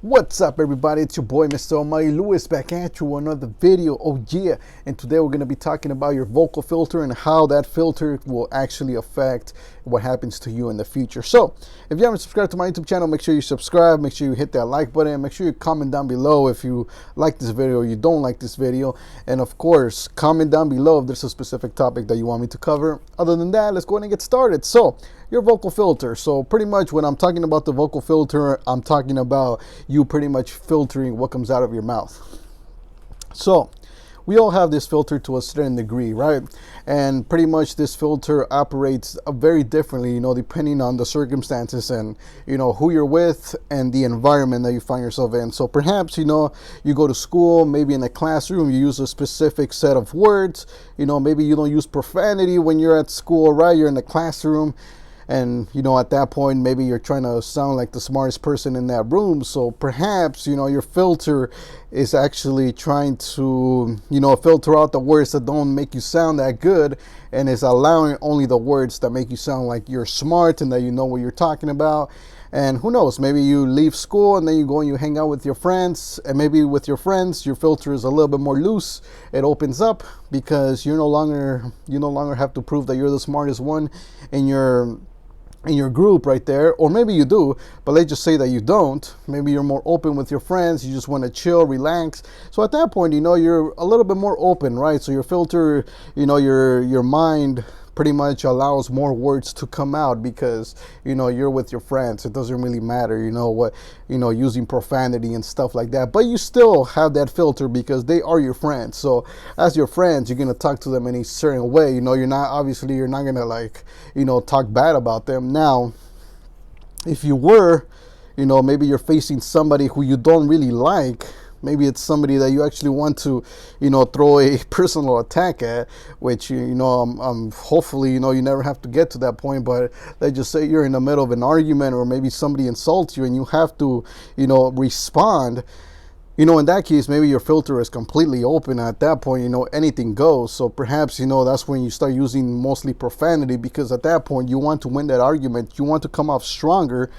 What's up, everybody? It's your boy Mr. Almighty Lewis back at you with another video. Oh yeah, and today we're going to be talking about your vocal filter and how that filter will actually affect what happens to you in the future. So if you haven't subscribed to my YouTube channel, make sure you subscribe, make sure you hit that like button, and make sure you comment down below if you like this video or you don't like this video. And of course, comment down below if there's a specific topic that you want me to cover. Other than that, let's go ahead and get started. So your vocal filter. So pretty much when I'm talking about the vocal filter, I'm talking about you pretty much filtering what comes out of your mouth. So we all have this filter to a certain degree, right? And pretty much this filter operates very differently, depending on the circumstances and, who you're with and the environment that you find yourself in. So perhaps, you go to school, maybe in a classroom, you use a specific set of words, maybe you don't use profanity when you're at school, right? You're in the classroom. And, at that point, maybe you're trying to sound like the smartest person in that room. So perhaps, your filter is actually trying to, filter out the words that don't make you sound that good and is allowing only the words that make you sound like you're smart and that you know what you're talking about. And who knows, maybe you leave school and then you go and you hang out with your friends, and maybe with your friends, your filter is a little bit more loose. It opens up because you no longer have to prove that you're the smartest one in your group right there, or maybe you do, but let's just say that you don't. Maybe you're more open with your friends, you just want to chill, relax. So at that point, you're a little bit more open, right? So your filter, your mind pretty much allows more words to come out because you're with your friends. It doesn't really matter using profanity and stuff like that, but you still have that filter because they are your friends. So as your friends, you're gonna talk to them in a certain way. You're not gonna talk bad about them. Now if you were, maybe you're facing somebody who you don't really like. Maybe it's somebody that you actually want to, throw a personal attack at, which, hopefully, you never have to get to that point. But let's just say you're in the middle of an argument, or maybe somebody insults you and you have to, respond. In that case, maybe your filter is completely open. At that point, anything goes. So perhaps, that's when you start using mostly profanity, because at that point you want to win that argument. You want to come off stronger.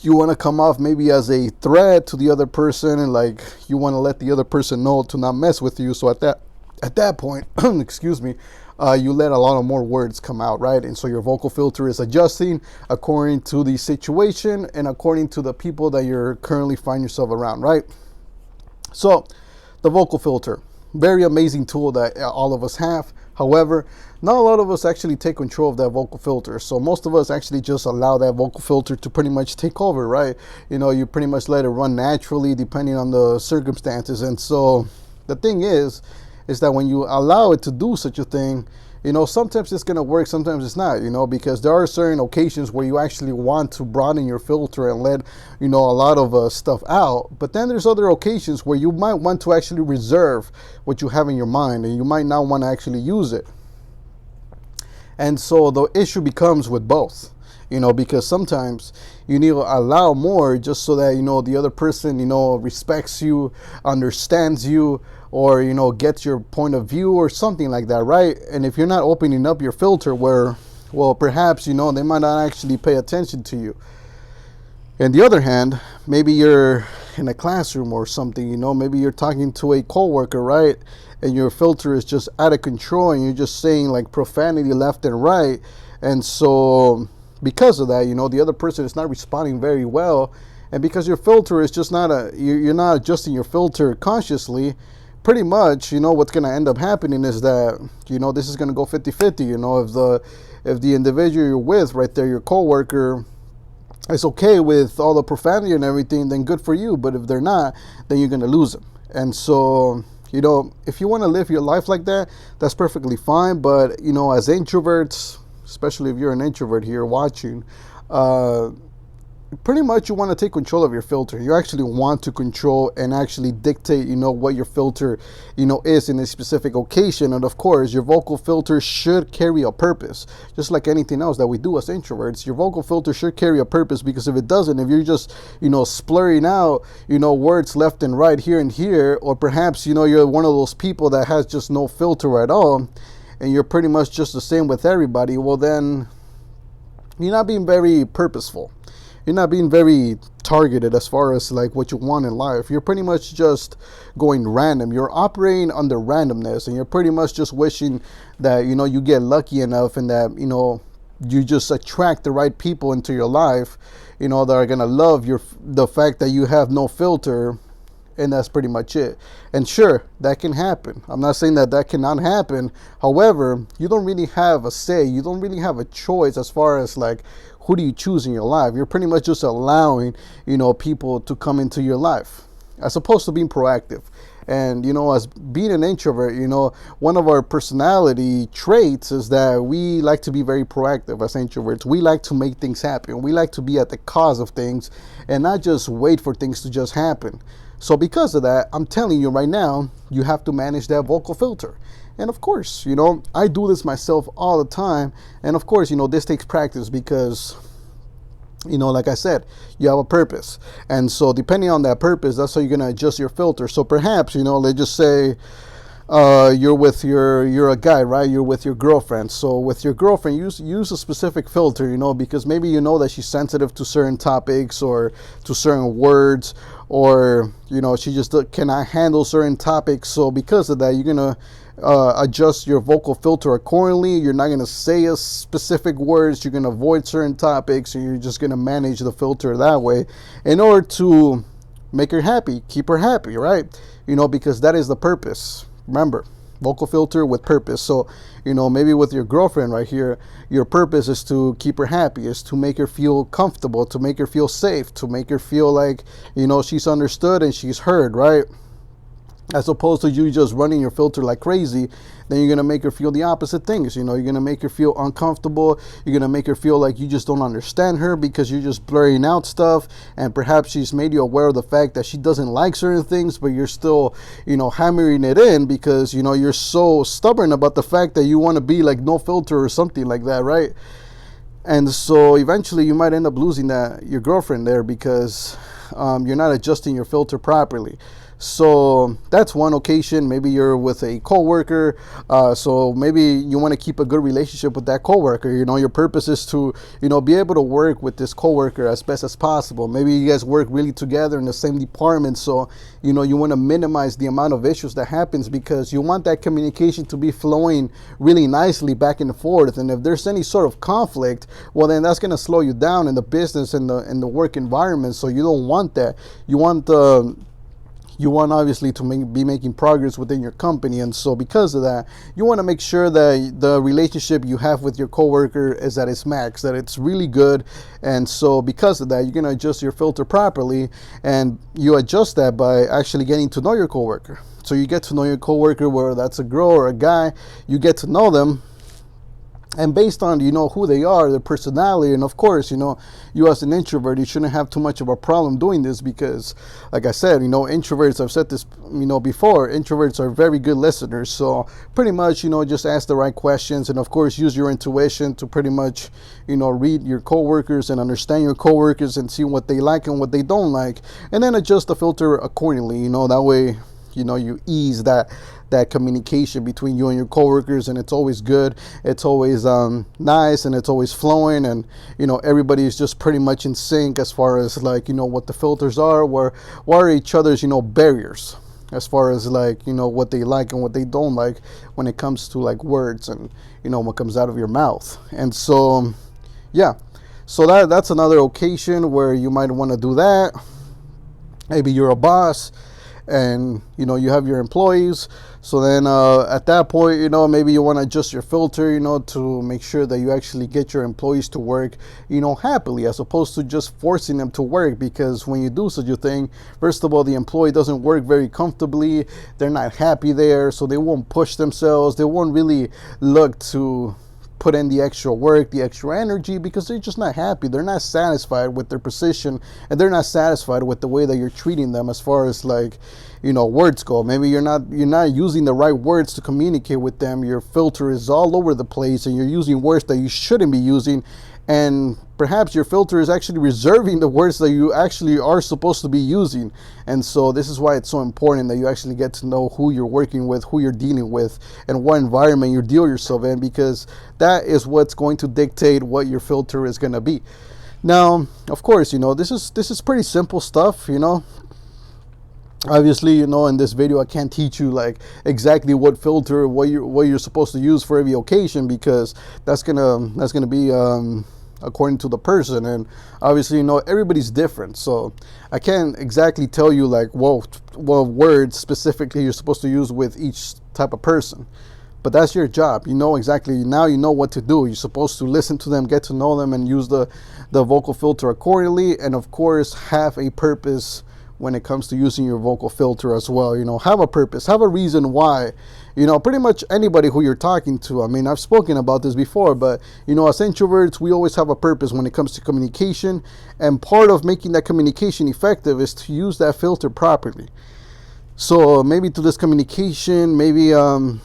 You want to come off maybe as a threat to the other person, and you want to let the other person know to not mess with you. So at that point, excuse me, you let a lot of more words come out, right? And so your vocal filter is adjusting according to the situation and according to the people that you're currently find yourself around, right? So the vocal filter, very amazing tool that all of us have. However, not a lot of us actually take control of that vocal filter. So most of us actually just allow that vocal filter to pretty much take over, right? You pretty much let it run naturally depending on the circumstances. And so the thing is that when you allow it to do such a thing, sometimes it's going to work, sometimes it's not, because there are certain occasions where you actually want to broaden your filter and let, a lot of stuff out. But then there's other occasions where you might want to actually reserve what you have in your mind, and you might not want to actually use it. And so the issue becomes with both, because sometimes you need to allow more just so that, the other person, respects you, understands you, or, gets your point of view or something like that, right? And if you're not opening up your filter perhaps, they might not actually pay attention to you. On the other hand, maybe you're in a classroom or something, maybe you're talking to a coworker, right? And your filter is just out of control and you're just saying profanity left and right. And so because of that, the other person is not responding very well. And because your filter is just you're not adjusting your filter consciously, pretty much, what's going to end up happening is that, this is going to go 50-50. If the individual you're with right there, your coworker, is okay with all the profanity and everything, then good for you. But if they're not, then you're going to lose them. And so, if you want to live your life like that, that's perfectly fine. But, as introverts, especially if you're an introvert here watching, pretty much you want to take control of your filter. You actually want to control and actually dictate, what your filter, is in a specific occasion. And of course, your vocal filter should carry a purpose. Just like anything else that we do as introverts, your vocal filter should carry a purpose, because if it doesn't, if you're just, splurring out, words left and right, here and here, or perhaps, you're one of those people that has just no filter at all, and you're pretty much just the same with everybody, well then, you're not being very purposeful. you're not being very targeted as far as like what you want in life. You're pretty much just going random. You're operating under randomness, and you're pretty much just wishing that, you know, you get lucky enough and that, you know, you just attract the right people into your life, you know, that are gonna love the fact that you have no filter, and that's pretty much it. And sure, that can happen. I'm not saying that that cannot happen. However, you don't really have a say. You don't really have a choice as far as like who do you choose in your life. You're pretty much just allowing, you know, people to come into your life as opposed to being proactive. And, you know, as being an introvert, you know, one of our personality traits is that we like to be very proactive as introverts. We like to make things happen. We like to be at the cause of things and not just wait for things to just happen. So because of that, I'm telling you right now, you have to manage that vocal filter. And of course, you know, I do this myself all the time. And of course, you know, this takes practice because, you know, like I said, you have a purpose. And so depending on that purpose, that's how you're going to adjust your filter. So perhaps, you know, let's just say you're a guy, right? You're with your girlfriend. So with your girlfriend, use a specific filter, you know, because maybe you know that she's sensitive to certain topics or to certain words, or, you know, she just cannot handle certain topics. So because of that, you're going to adjust your vocal filter accordingly. You're not going to say a specific words. You're going to avoid certain topics, and you're just going to manage the filter that way in order to make her happy, keep her happy, right? You know, because that is the purpose. Remember, vocal filter with purpose. So, you know, maybe with your girlfriend right here, your purpose is to keep her happy, is to make her feel comfortable, to make her feel safe, to make her feel like, you know, she's understood and she's heard, right? As opposed to you just running your filter like crazy, then you're going to make her feel the opposite things. You know, you're going to make her feel uncomfortable. You're going to make her feel like you just don't understand her because you're just blurring out stuff. And perhaps she's made you aware of the fact that she doesn't like certain things, but you're still, you know, hammering it in because, you know, you're so stubborn about the fact that you want to be like no filter or something like that, right? And so eventually you might end up losing your girlfriend there because you're not adjusting your filter properly. So that's one occasion. Maybe you're with a coworker, so maybe you want to keep a good relationship with that coworker. You know, your purpose is to, you know, be able to work with this coworker as best as possible. Maybe you guys work really together in the same department, so, you know, you want to minimize the amount of issues that happens because you want that communication to be flowing really nicely back and forth. And if there's any sort of conflict, well, then that's going to slow you down in the business and the work environment. So you don't want that. You want obviously to be making progress within your company. And so because of that, you want to make sure that the relationship you have with your coworker is at its max, that it's really good. And so because of that, you're going to adjust your filter properly, and you adjust that by actually getting to know your coworker. So you get to know your coworker, whether that's a girl or a guy, you get to know them. And based on, you know, who they are, their personality, and of course, you know, you as an introvert, you shouldn't have too much of a problem doing this because, like I said, you know, introverts, I've said this, you know, before, introverts are very good listeners. So pretty much, you know, just ask the right questions, and of course, use your intuition to pretty much, you know, read your coworkers and understand your coworkers and see what they like and what they don't like, and then adjust the filter accordingly. You know, that way, you know, you ease that communication between you and your coworkers, and it's always good, it's always nice, and it's always flowing, and, you know, everybody is just pretty much in sync as far as, like, you know, what the filters are, what are each other's, you know, barriers as far as, like, you know, what they like and what they don't like when it comes to, like, words and, you know, what comes out of your mouth. And so yeah, so that's another occasion where you might want to do that. Maybe you're a boss and, you know, you have your employees. So then at that point, you know, maybe you want to adjust your filter, you know, to make sure that you actually get your employees to work, you know, happily, as opposed to just forcing them to work. Because when you do such a thing, first of all, the employee doesn't work very comfortably. They're not happy there, so they won't push themselves. They won't really look to put in the extra work, the extra energy, because they're just not happy. They're not satisfied with their position, and they're not satisfied with the way that you're treating them as far as, like, you know, words go. Maybe you're not using the right words to communicate with them. Your filter is all over the place, and you're using words that you shouldn't be using. And perhaps your filter is actually reserving the words that you actually are supposed to be using. And so this is why it's so important that you actually get to know who you're working with, who you're dealing with, and what environment you deal yourself in, because that is what's going to dictate what your filter is going to be. Now, of course, this is pretty simple stuff. Obviously, in this video I can't teach you like exactly what filter, what you're supposed to use for every occasion, because that's gonna be according to the person, and obviously everybody's different, so I can't exactly tell you like what words specifically you're supposed to use with each type of person. But that's your job. Exactly, now you know what to do. You're supposed to listen to them, get to know them, and use the vocal filter accordingly, and of course have a purpose when it comes to using your vocal filter as well. Have a purpose, have a reason why. Pretty much anybody who you're talking to. I mean, I've spoken about this before, but as introverts, we always have a purpose when it comes to communication, and part of making that communication effective is to use that filter properly. So maybe to this communication, maybe who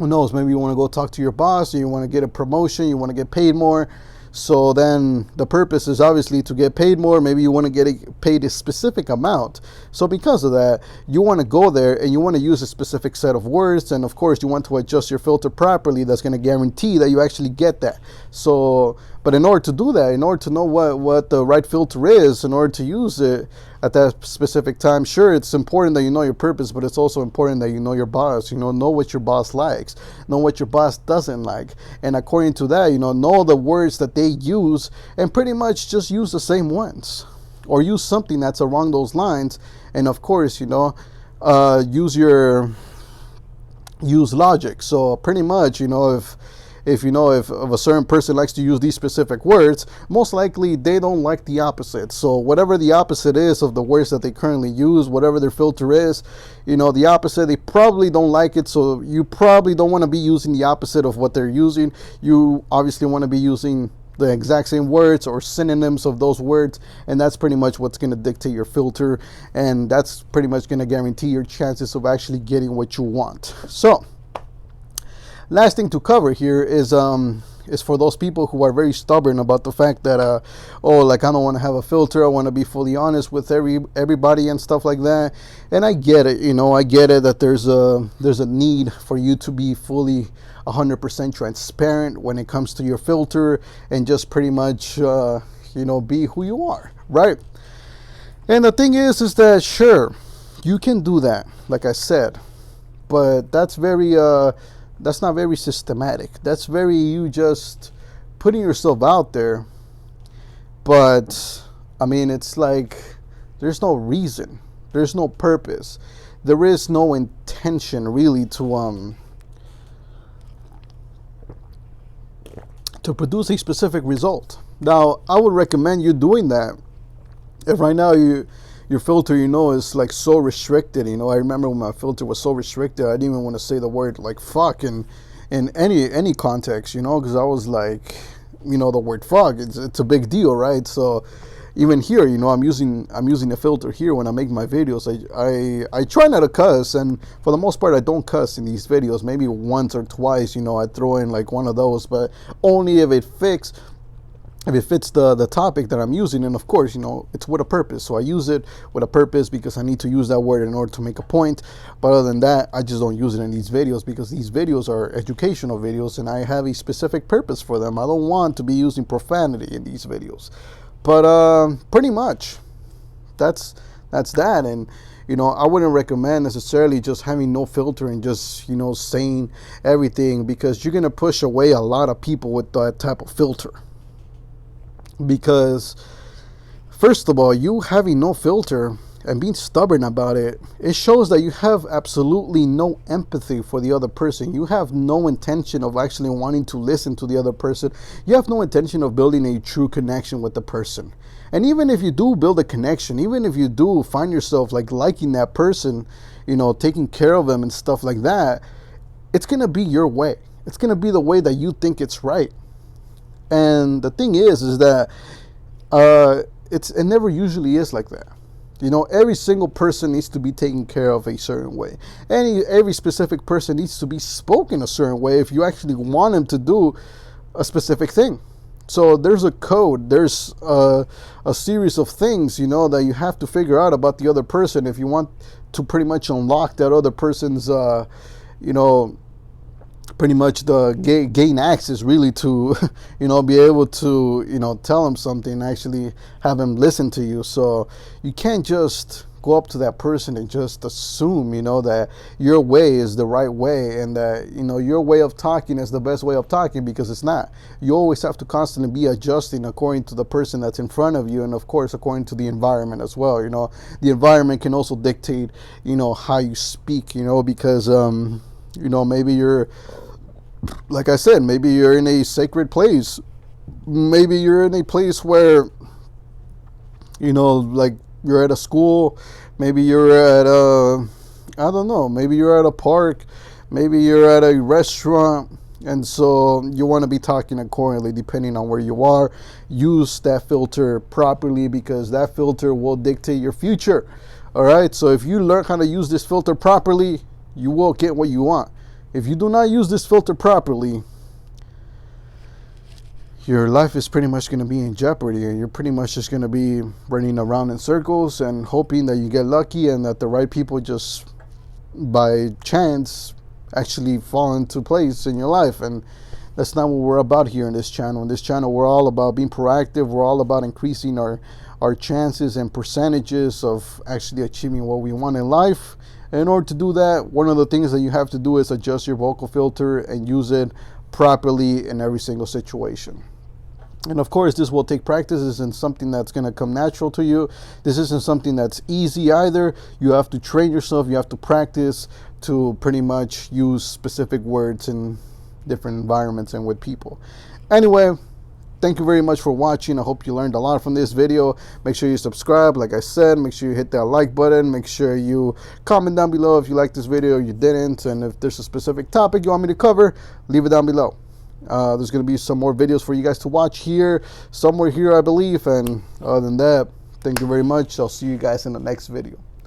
knows, maybe you want to go talk to your boss, or you want to get a promotion, you want to get paid more. So then the purpose is obviously to get paid more. Maybe you want to get paid a specific amount. So because of that, you want to go there and you want to use a specific set of words. And of course, you want to adjust your filter properly. That's going to guarantee that you actually get that. So, but in order to do that, in order to know what the right filter is, in order to use it at that specific time, sure, it's important that you know your purpose, but it's also important that you know your boss. Know what your boss likes, know what your boss doesn't like, and according to that, know the words that they use, and pretty much just use the same ones, or use something that's along those lines. And of course, use logic. So pretty much, if a certain person likes to use these specific words, most likely they don't like the opposite. So whatever the opposite is of the words that they currently use, whatever their filter is, the opposite, they probably don't like it. So you probably don't want to be using the opposite of what they're using. You obviously want to be using the exact same words or synonyms of those words, and that's pretty much what's going to dictate your filter, and that's pretty much going to guarantee your chances of actually getting what you want. So last thing to cover here is for those people who are very stubborn about the fact that I don't want to have a filter, I want to be fully honest with everybody and stuff like that. And I get it, I get it that there's a need for you to be fully 100% transparent when it comes to your filter, and just pretty much be who you are, right? And the thing is that sure, you can do that, like I said, but that's not very systematic. That's very you just putting yourself out there. But I mean, it's like there's no reason, there's no purpose, there is no intention really to produce a specific result. Now, I would recommend you doing that if right now your filter, is like so restricted. I remember when my filter was so restricted, I didn't even want to say the word like fuck in any context, because I was like, the word fuck, it's a big deal, right? So even here, I'm using a filter here when I make my videos. I try not to cuss, and for the most part I don't cuss in these videos. Maybe once or twice, I throw in like one of those, but only if it fits the topic that I'm using. And of course, it's with a purpose. So I use it with a purpose because I need to use that word in order to make a point. But other than that, I just don't use it in these videos, because these videos are educational videos and I have a specific purpose for them. I don't want to be using profanity in these videos. But pretty much that's that. And I wouldn't recommend necessarily just having no filter and just saying everything, because you're gonna push away a lot of people with that type of filter. Because first of all, you having no filter and being stubborn about it, it shows that you have absolutely no empathy for the other person. You have no intention of actually wanting to listen to the other person. You have no intention of building a true connection with the person. And even if you do build a connection, even if you do find yourself like liking that person, taking care of them and stuff like that, it's going to be your way. It's going to be the way that you think it's right. And the thing is that it never usually is like that. Every single person needs to be taken care of a certain way. Every specific person needs to be spoken a certain way if you actually want them to do a specific thing. So there's a code, there's a series of things, that you have to figure out about the other person if you want to pretty much unlock that other person's, pretty much the gain access really to be able to tell him something, actually have him listen to you. So you can't just go up to that person and just assume that your way is the right way, and that your way of talking is the best way of talking, because it's not. You always have to constantly be adjusting according to the person that's in front of you, and of course according to the environment as well. The environment can also dictate how you speak, because maybe you're, like I said, maybe you're in a sacred place. Maybe you're in a place where, like you're at a school. Maybe you're at I don't know, maybe you're at a park. Maybe you're at a restaurant. And so you want to be talking accordingly depending on where you are. Use that filter properly, because that filter will dictate your future. All right. So if you learn how to use this filter properly, you will get what you want. If you do not use this filter properly, your life is pretty much going to be in jeopardy, and you're pretty much just going to be running around in circles and hoping that you get lucky and that the right people just by chance actually fall into place in your life. And that's not what we're about here in this channel. In this channel, we're all about being proactive. We're all about increasing our chances and percentages of actually achieving what we want in life. In order to do that, one of the things that you have to do is adjust your vocal filter and use it properly in every single situation. And of course, this will take practice. This isn't something that's going to come natural to you. This isn't something that's easy either. You have to train yourself. You have to practice to pretty much use specific words in different environments and with people. Anyway, thank you very much for watching. I hope you learned a lot from this video. Make sure you subscribe. Like I said, make sure you hit that like button. Make sure you comment down below if you liked this video or you didn't. And if there's a specific topic you want me to cover, leave it down below. There's going to be some more videos for you guys to watch here, somewhere here, I believe. And other than that, thank you very much. I'll see you guys in the next video.